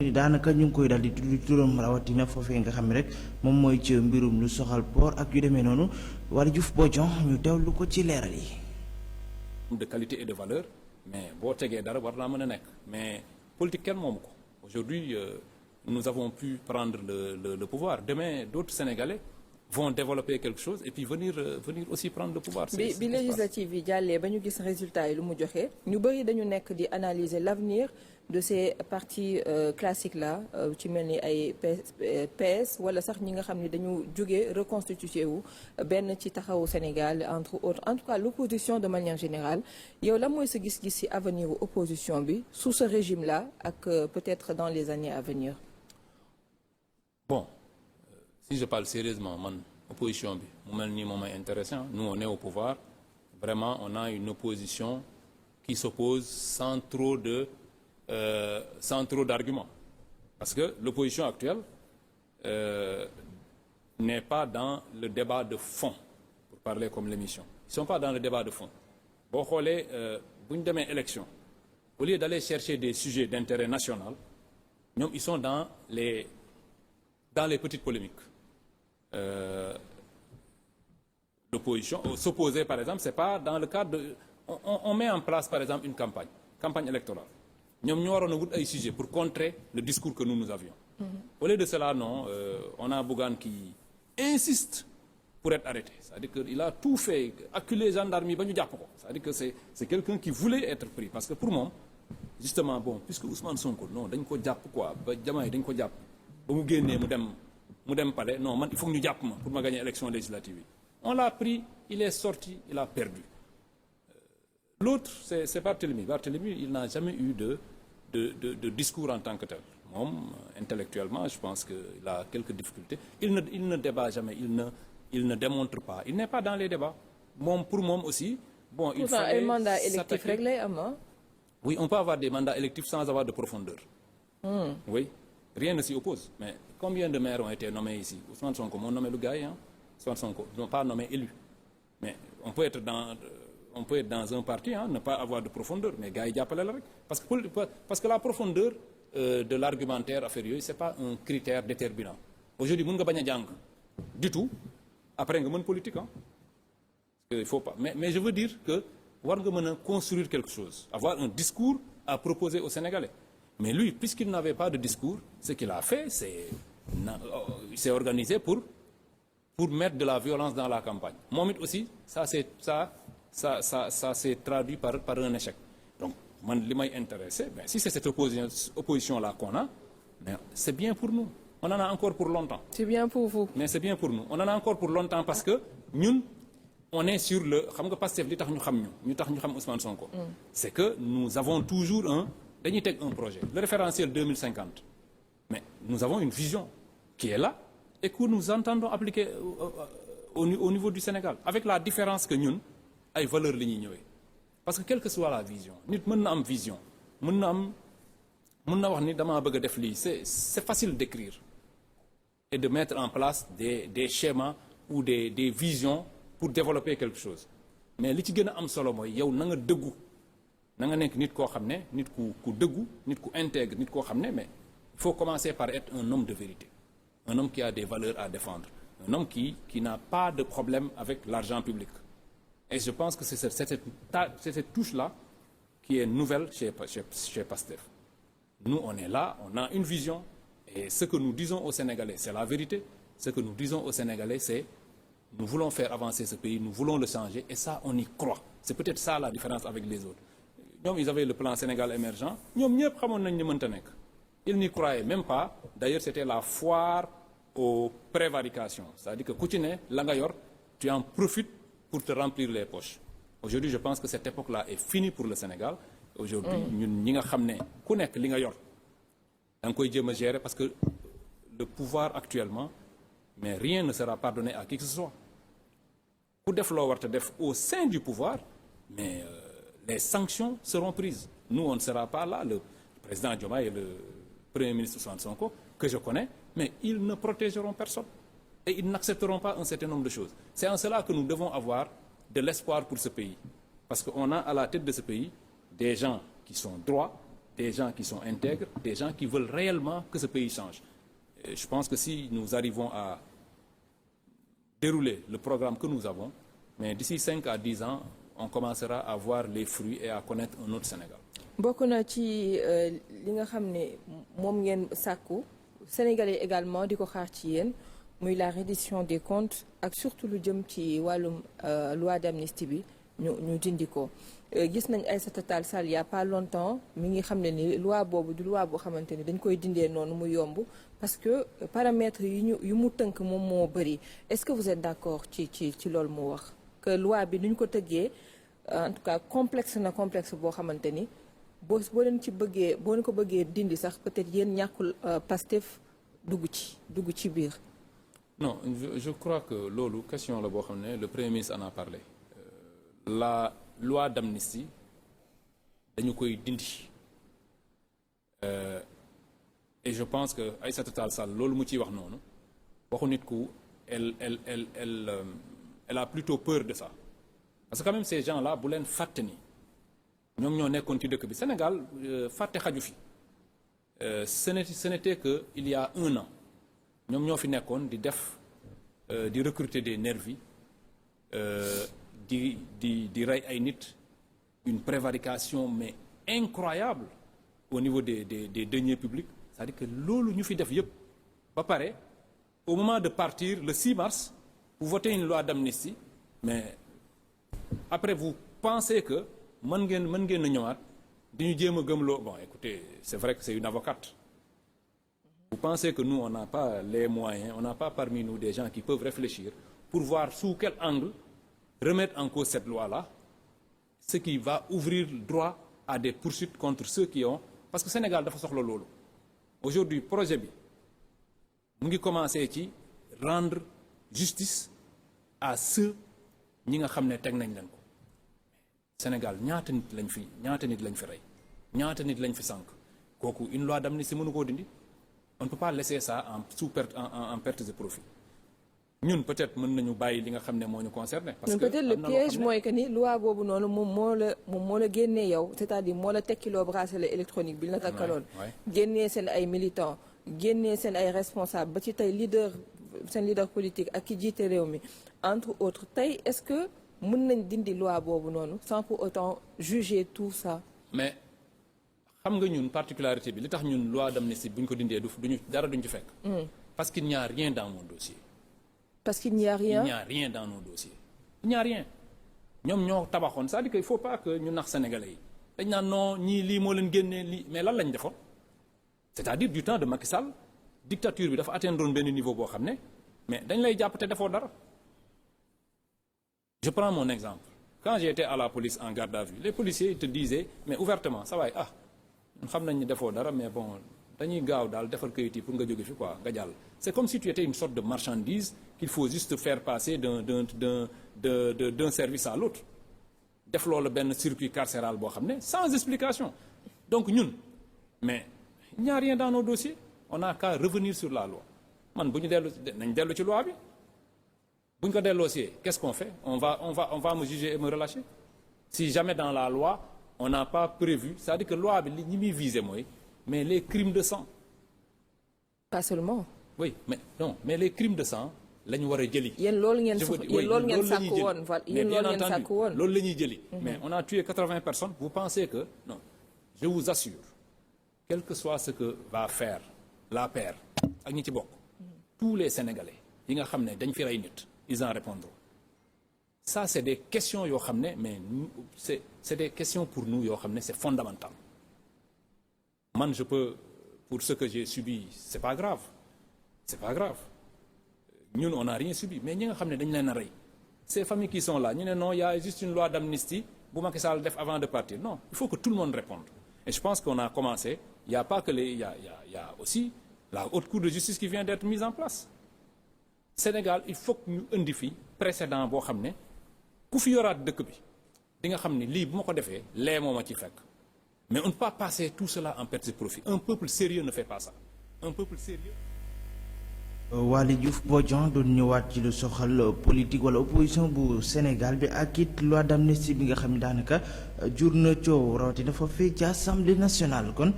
daanaka ñu ngi koy daal di tudd turam rawatina foofee nga xam ne rek moom mooy ci mbirum lu soxal port ak yu demee noonu Waly Diouf Bodian ñu teewlu ko ci leeral yi. de qualité et de valeur mais boo tegee dara war naa mën a nekk mais politique kenn moomu ko aujourd'hui nous avons pu prendre le pouvoir demain d'autres Sénégalais vont développer quelque chose et puis venir aussi prendre le pouvoir. bi législative yi jàllee ba ñu gis résultat yi lu mu joxe ñu bëri dañu nekk di analyser l'avenir de ces partis classiques là ci mel ni ay PS wala sax ñi nga xam ne dañu jóge reconstitué wu benn ci taxawu Sénégal entre autres en tout cas l'opposition de manière générale yow la mooy sa gis-gis ci avenir u opposition bi sous ce régime là ak peut-être dans les années à venir. Bon si je parle sérieusement man opposition bi mu mel nii moom ay intéressant nous on est au pouvoir vraiment on a une opposition qui s'oppose sans trop d'arguments parce que l'opposition actuelle n'est pas dans le débat de fond pour parler comme l'émission ils sont pas dans le débat de fond boo xoolee bu ñu demee élection au lieu d'aller chercher des sujets d'intérêt national ñoom ils sont dans les petites polémiques l'opposition s'opposer par exemple c'est pas dans le cadre de on met en place par exemple une campagne électorale ñoom ñoo waroon a wut ay sujets pour contrer le discours que nous avions. Au lieu de cela non on a Bougane qui insiste pour être arrêté c'est-à-dire que il a tout fait acculer gendarme yi ba ñu jàpp ko c'est-à-dire que c'est quelqu'un qui voulait être pris parce que pour moom justement bon puisque Ousmane Sonko non dañ ko jàpp quoi ba Diomaye dañ ko jàpp ba mu génnee mu dem palais non man il faut que ñu jàpp ma pour ma gagner élection législative yi on l'a pris il est sorti il a perdu l'autre c'est Barthélemy il n'a jamais eu de discours en tant que tel moom intellectuellement je pense que il a quelques difficultés il ne débat jamais il ne démontre pas il n'est pas dans les débats moom pour moom aussi bon il faut ay mandats électifs rek lay am oui on peut avoir des mandats électifs sans avoir de profondeur oui rien ne s'y oppose mais combien de maires ont été nommés ici Ousmane Sonko moo nommé lu gars yi Ousmane Sonko non pas nommé élu mais on peut être dans un parti ne pas avoir de profondeur mais gars yi jàppale la rek parce que la profondeur de l'argumentaire affaire yooyu c'est pas un critère déterminant aujourd'hui mën nga bañ a jàng du tout après nga mën politique parce que il faut pas mais je veux dire que war nga mën a construire quelque chose avoir un discours à proposer aux Sénégalais mais lui puisqu'il n'avait pas de discours ce qu'il a fait il s'est organisé pour mettre de la violence dans la campagne moom it aussi ça s'est traduit par un échec donc man li may intéressé mais si c'est cette opposition là qu'on a mais c'est bien pour nous on en a encore pour longtemps. C'est bien pour vous. Mais c'est bien pour nous on en a encore pour longtemps parce que ñun on est sur le xam nga Pastef li tax ñu xam Ousmane Sonko. C'est que nous avons toujours dañuy teg un projet le référentiel 2050 mais nous avons une vision qui est là et que nous entendons appliquer au niveau du Sénégal avec la différence que ñun ay valeurs la ñuy ñëwee parce que quelle que soit la vision nit mën na am vision mën na wax ni damaa bëgg a def lii c'est facile d'écrire et de mettre en place des schémas ou des visions pour développer quelque chose mais li ci gën a am solo mooy yow na nga dëggu na nga nekk nit koo xam ne nit ku dëggu nit ku intègre nit koo xam ne mais il faut commencer par être un homme de vérité un homme qui a des valeurs à défendre un homme qui n'a pas de problème avec l'argent public et je pense que c'est cette touche-là qui est nouvelle chez Pastef nous on est là on a une vision et ce que nous disons aux Sénégalais c'est la vérité ce que nous disons aux Sénégalais c'est nous voulons faire avancer ce pays nous voulons le changer et ça on y croit c'est peut-être ça la différence avec les autres ñoom ils avaient le plan Sénégal émergent ñoom ñëpp xamoon nañ ni mënta nekk ils n'y croyaient même pas d'ailleurs c'était la foire aux prévarications c'est-à-dire que ku ci ne la nga yor tu en profites pour te remplir les poches aujourd'hui je pense que cette époque-là est finie pour le Sénégal aujourd'hui ñun ñi nga xam ne ku nekk li nga yor da nga koy jéem a gérer parce que le pouvoir actuellement mais rien ne sera pardonné à qui que ce soit ku def loo war te def au sein du pouvoir mais les sanctions seront prises nous on ne sera pas là le président Diomaye et le premier ministre Ousmane Sonko que je connais mais ils ne protégeront personne et ils n'accepteront pas un certain nombre de choses c'est en cela que nous devons avoir de l'espoir pour ce pays parce qu'on a à la tête de ce pays des gens qui sont droits des gens qui sont intègres, des gens qui veulent réellement que ce pays change. Et je pense que si nous arrivons à dérouler le programme que nous avons, mais d'ici 5 à 10 ans, on commencera à voir les fruits et à connaître un autre Sénégal. bokk na ci li nga xam ne moom ngeen sàkku Sénégalais également di ko xaar ci yéen muy la reddition des comptes ak surtout lu jëm ci wàllum loi d'amnistie bi ñu dindi ko. Gis nañ Aïssata Tall Sall il y a pas longtemps mi ngi xam ne ni loi boobu du loi boo xamante ni dañ koy dindee noonu mu yomb parce que paramètres yu mu tënk moom moo bëri. Est-ce que vous êtes d'accord ci loolu mu wax que loi bi duñ ko tëggee en tout cas complexe boo xamante ni boo leen ko bëggee dindi sax peut-être yéen ñàkkul Pastef dugg ci biir. Non, je crois que loolu question la boo xam ne le Premier ministre en a parlé. La loi d'amnistie dañu koy dindi et je pense que Aïssata Tall Sall loolu mu ciy wax noonu waxu nit ku elle a plutôt peur de ça parce que quand même ces gens-là bu leen fàtte ni ñoom ñoo nekkoon ci dëkk bi Sénégal fàtte xaju fi ce n'était que il y a 1 an ñoom ñoo fi nekkoon di def di recruter des nervis di rey ay nit une prévarication mais incroyable au niveau des deniers publics c'est-à-dire que loolu ñu fi def yëpp ba pare au moment de partir le 6 mars vous votez une loi d'amnistie mais après vous pensez que mën ngeen a ñëwaat di ñu jéem a gëmloo bon écoutez c'est vrai que c'est une avocate vous pensez que nous on n'a pas les moyens on n'a pas parmi nous des gens qui peuvent réfléchir pour voir sous quel angle remettre en cause cette loi-là, ce qui va ouvrir droit à des poursuites contre ceux qui ont... Parce que Sénégal dafa soxla loolu. Aujourd'hui, projet bi mu ngi commencé ci rendre justice à ceux ñi nga xam ne teg nañ leen ko. Sénégal ñaata nit lañ fi rey ñaata nit lañ fi sànq kooku une loi d'amnistie mënu koo dindi. On ne peut pas laisser ça en perte de profit. ñun peut-être mën nañu bàyyi li nga xam ne moo ñu concerné. parce que peut-être le piège mooy que ni loi boobu noonu moom moo la génnee yow c'est-à-dire moo la tekkiloo bracelet électronique bi la takkaloon. génnee seen ay militants génnee seen ay responsables ba ci tey seen leader politique ak ki jiite réew mi entre autres tey est-ce que mën nañ dindi loi boobu noonu sans pour autant juger tout ça. mais xam nga ñun particularité bi li tax ñun loi d'amnistie bu ñu ko dindee duñu ci fekk. parce qu'il n'y a rien dans mon dossier. Parce qu'il n'y a rien. Il n'y a rien dans nos dossiers. Il n'y a rien. ñoom ñoo tabaxoon c'est-à-dire que il faut pas que ñu nax sénégalais yi dañ naan non ñii lii moo leen génnee lii mais lan lañ defoon c'est-à-dire du temps de Macky Sall dictature bi dafa atteindre benn niveau boo xam ne mais dañ lay jàpp te defoo dara. Je prends mon exemple quand j'étais à la police en garde à vue les policiers te disaient mais ouvertement ça va xam nañ ni defoo dara mais bon dañuy gaaw daal defar kayit yi pour nga jóge fi quoi nga jàll. C'est comme si tu étais une sorte de marchandise qu'il faut juste faire passer d'un service à l'autre def loolu benn circuit carcéral boo xam ne sans explication donc ñun mais il n'y a rien dans nos dossiers on n'a qu'à revenir sur la loi man bu ñu nañ dellu ci loi bi bu ñu ko delloosee qu'est-ce qu'on fait on va me juger et me relâcher si jamais dans la loi on n'a pas prévu c'est-à-dire que loi bi li ñi muy viser mooy mais les crimes de sang. Pas seulement. Oui mais les crimes de sang la ñu war a jëli. yéen loolu ngeen sàkku woon yéen loolu ngeen sàkku woon loolu la ñuy jëli. mais on a tué 80 personnes vous pensez que non je vous assure quel que soit ce que va faire l'APR ak ñi ci bokk tous les Sénégalais yi nga xam ne dañ fi rey nit ils en répondront ça c'est des questions yoo xam ne mais c'est des questions pour nous yoo xam ne c'est fondamental man je peux pour ce que j'ai subi c'est pas grave ñun on n'a rien subi mais ñi nga xam ne dañ leen a rey ces familles qui sont là ñu ne non il y a juste une loi d'amnistie bu Macky Sall def avant de partir non il faut que tout le monde réponde et je pense qu'on a commencé il y a pas que il y a aussi la haute cour de justice qui vient d'être mise en place Sénégal il faut que ñu indi fi précédent boo xam ne ku fi yoraat dëkk bi di nga xam ne lii bu ma ko defee lee moo ma ci fekk mais on ne peut pas passer tout cela en perte de profit un peuple sérieux ne fait pas ça un peuple sérieux Waly Diouf Bodian doon ñëwaat ci lu soxal politique wala opposition bu Sénégal bi ak it loi d'amnistie bi nga xam ne daanaka jur na coow rawatina foofee ci assemblée nationale kon